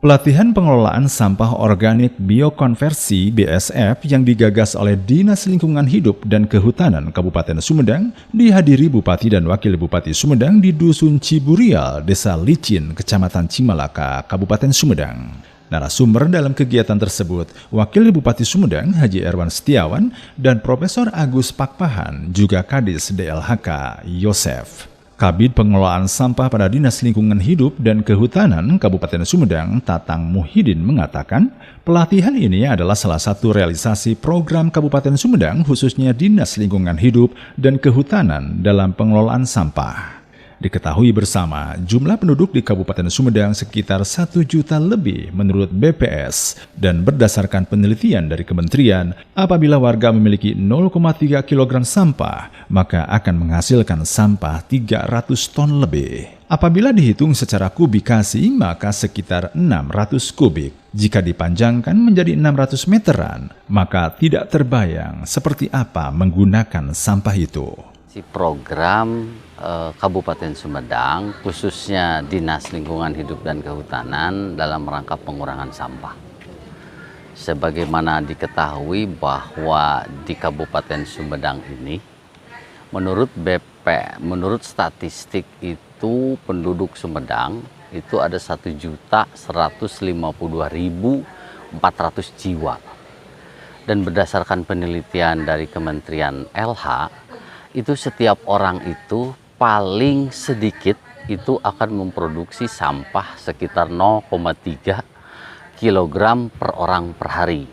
Pelatihan pengelolaan sampah organik biokonversi BSF yang digagas oleh Dinas Lingkungan Hidup dan Kehutanan Kabupaten Sumedang dihadiri Bupati dan Wakil Bupati Sumedang di Dusun Ciburial, Desa Licin, Kecamatan Cimalaka, Kabupaten Sumedang. Narasumber dalam kegiatan tersebut, Wakil Bupati Sumedang Haji Erwan Setiawan dan Profesor Agus Pakpahan, juga Kadis DLHK Yosef. Kabid Pengelolaan Sampah pada Dinas Lingkungan Hidup dan Kehutanan Kabupaten Sumedang, Tatang Muhyiddin mengatakan, pelatihan ini adalah salah satu realisasi program Kabupaten Sumedang khususnya Dinas Lingkungan Hidup dan Kehutanan dalam pengelolaan sampah. Diketahui bersama, jumlah penduduk di Kabupaten Sumedang sekitar 1 juta lebih menurut BPS. Dan berdasarkan penelitian dari kementerian, apabila warga memiliki 0,3 kg sampah, maka akan menghasilkan sampah 300 ton lebih. Apabila dihitung secara kubikasi, maka sekitar 600 kubik. Jika dipanjangkan menjadi 600 meteran, maka tidak terbayang seperti apa menggunakan sampah itu. Program Kabupaten Sumedang, khususnya Dinas Lingkungan Hidup dan Kehutanan dalam rangka pengurangan sampah. Sebagaimana diketahui bahwa di Kabupaten Sumedang ini, menurut statistik itu penduduk Sumedang itu ada 1.152.400 jiwa. Dan berdasarkan penelitian dari Kementerian LH, itu setiap orang itu paling sedikit itu akan memproduksi sampah sekitar 0,3 kg per orang per hari.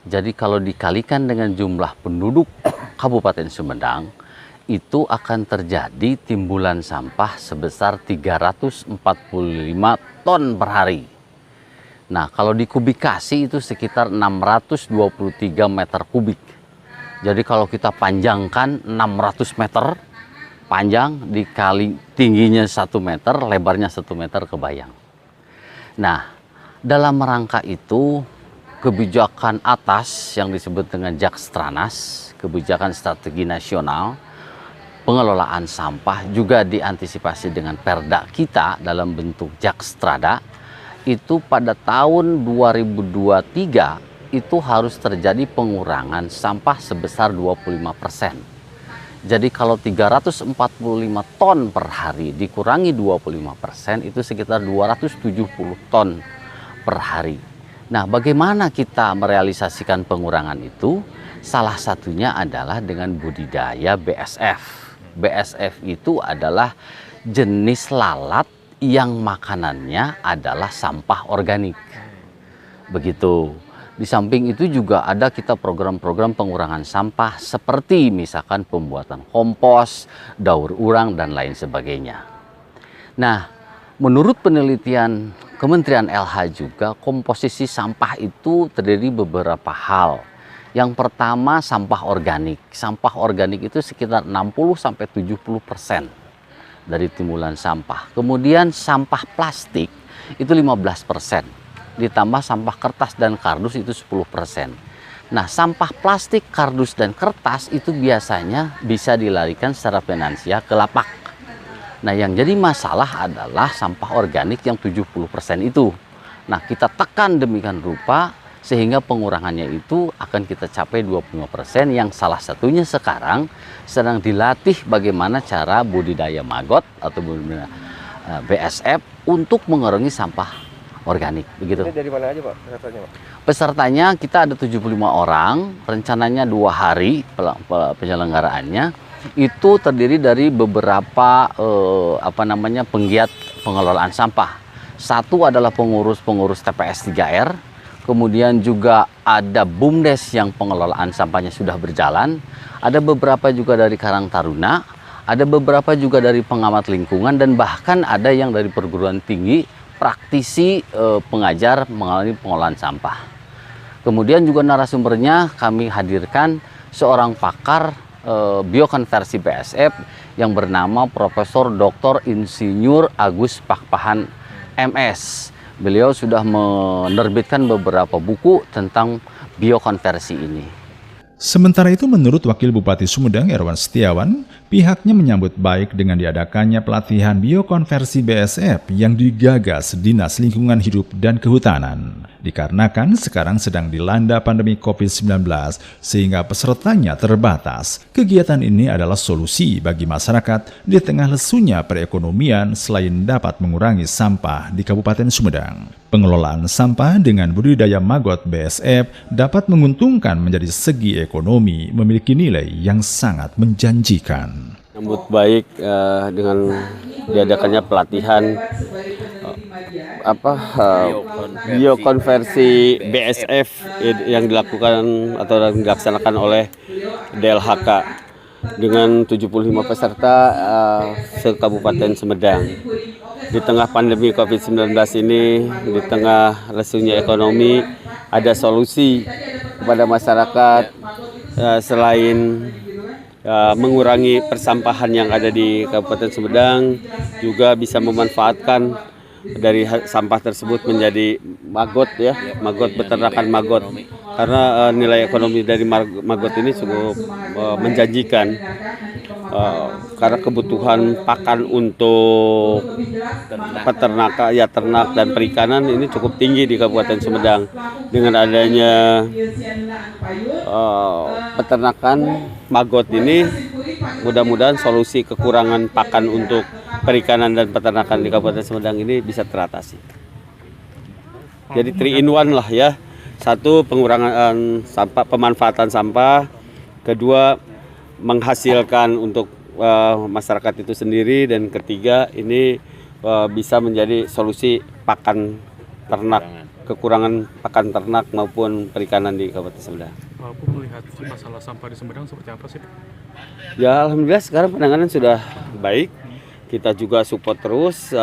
Jadi kalau dikalikan dengan jumlah penduduk Kabupaten Sumedang, itu akan terjadi timbulan sampah sebesar 345 ton per hari. Nah, kalau dikubikasi itu sekitar 623 meter kubik. Jadi kalau kita panjangkan 600 meter panjang dikali tingginya 1 meter, lebarnya 1 meter, kebayang. Nah, dalam rangka itu kebijakan atas yang disebut dengan Jakstranas, kebijakan strategi nasional, pengelolaan sampah juga diantisipasi dengan perda kita dalam bentuk Jakstrada, itu pada tahun 2023 itu harus terjadi pengurangan sampah sebesar 25%. Jadi kalau 345 ton per hari dikurangi 25%, itu sekitar 270 ton per hari. Nah, bagaimana kita merealisasikan pengurangan itu? Salah satunya adalah dengan budidaya BSF. BSF itu adalah jenis lalat yang makanannya adalah sampah organik. Begitu. Di samping itu juga ada kita program-program pengurangan sampah seperti misalkan pembuatan kompos, daur ulang, dan lain sebagainya. Nah, menurut penelitian Kementerian LH juga, komposisi sampah itu terdiri beberapa hal. Yang pertama, sampah organik. Sampah organik itu sekitar 60-70% dari timbulan sampah. Kemudian sampah plastik itu 15%. Ditambah sampah kertas dan kardus itu 10%. Nah, sampah plastik, kardus, dan kertas itu biasanya bisa dilarikan secara finansial ke lapak. Nah, yang jadi masalah adalah sampah organik yang 70% itu. Nah, kita tekan demikian rupa sehingga pengurangannya itu akan kita capai 25%, yang salah satunya sekarang sedang dilatih bagaimana cara budidaya maggot atau budidaya BSF untuk mengurangi sampah organik, begitu. Ini dari mana aja Pak pesertanya, Pak? Pesertanya kita ada 75 orang, rencananya 2 hari penyelenggaraannya. Itu terdiri dari beberapa penggiat pengelolaan sampah. Satu adalah pengurus TPS 3R, kemudian juga ada BUMDes yang pengelolaan sampahnya sudah berjalan, ada beberapa juga dari Karang Taruna, ada beberapa juga dari pengamat lingkungan, dan bahkan ada yang dari perguruan tinggi, praktisi pengajar mengenai pengolahan sampah. Kemudian juga narasumbernya kami hadirkan seorang pakar biokonversi BSF yang bernama Profesor Dr. Insinyur Agus Pakpahan MS. Beliau sudah menerbitkan beberapa buku tentang biokonversi ini. Sementara itu, menurut Wakil Bupati Sumedang Erwan Setiawan, pihaknya menyambut baik dengan diadakannya pelatihan biokonversi BSF yang digagas Dinas Lingkungan Hidup dan Kehutanan. Dikarenakan sekarang sedang dilanda pandemi COVID-19 sehingga pesertanya terbatas. Kegiatan ini adalah solusi bagi masyarakat di tengah lesunya perekonomian selain dapat mengurangi sampah di Kabupaten Sumedang. Pengelolaan sampah dengan budidaya maggot BSF dapat menguntungkan menjadi segi ekonomi, memiliki nilai yang sangat menjanjikan. Sambut baik dengan diadakannya pelatihan biokonversi BSF yang dilakukan atau dilaksanakan oleh DLHK dengan 75 peserta se-Kabupaten Sumedang. Di tengah pandemi COVID-19 ini, di tengah lesunya ekonomi, ada solusi kepada masyarakat selain mengurangi persampahan yang ada di Kabupaten Sumedang, juga bisa memanfaatkan dari sampah tersebut menjadi maggot maggot peternakan maggot. Karena nilai ekonomi dari maggot ini cukup menjanjikan. Karena kebutuhan pakan untuk peternakan, ternak dan perikanan ini cukup tinggi di Kabupaten Sumedang. Dengan adanya peternakan maggot ini, mudah-mudahan solusi kekurangan pakan untuk perikanan dan peternakan di Kabupaten Sumedang ini bisa teratasi. Jadi 3 in 1 lah ya. Satu, pengurangan sampah, pemanfaatan sampah. Kedua, menghasilkan untuk masyarakat itu sendiri. Dan ketiga, ini bisa menjadi solusi pakan ternak, kekurangan pakan ternak maupun perikanan di Kabupaten Sumedang. Aku melihat masalah sampah di Sumedang seperti apa sih, Pak? Ya, alhamdulillah sekarang penanganan sudah baik. Kita juga support terus.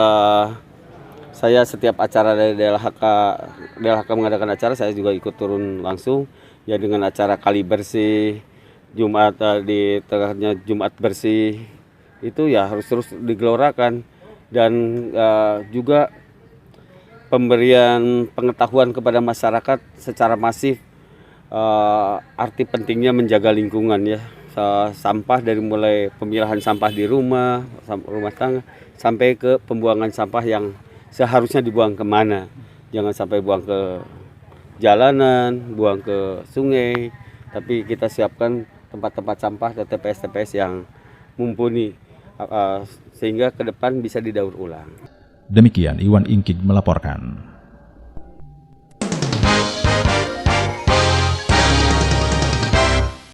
Saya setiap acara dari DLHK mengadakan acara, saya juga ikut turun langsung. Ya, dengan acara kali bersih, Jumat di tengahnya Jumat bersih, itu ya harus terus digelorakan. Dan juga pemberian pengetahuan kepada masyarakat secara masif arti pentingnya menjaga lingkungan ya. Sampah dari mulai pemilahan sampah di rumah tangga sampai ke pembuangan sampah yang seharusnya dibuang kemana. Jangan sampai buang ke jalanan, buang ke sungai, tapi kita siapkan tempat-tempat sampah atau TPS-TPS yang mumpuni sehingga ke depan bisa didaur ulang. Demikian Iwan Ingkig melaporkan.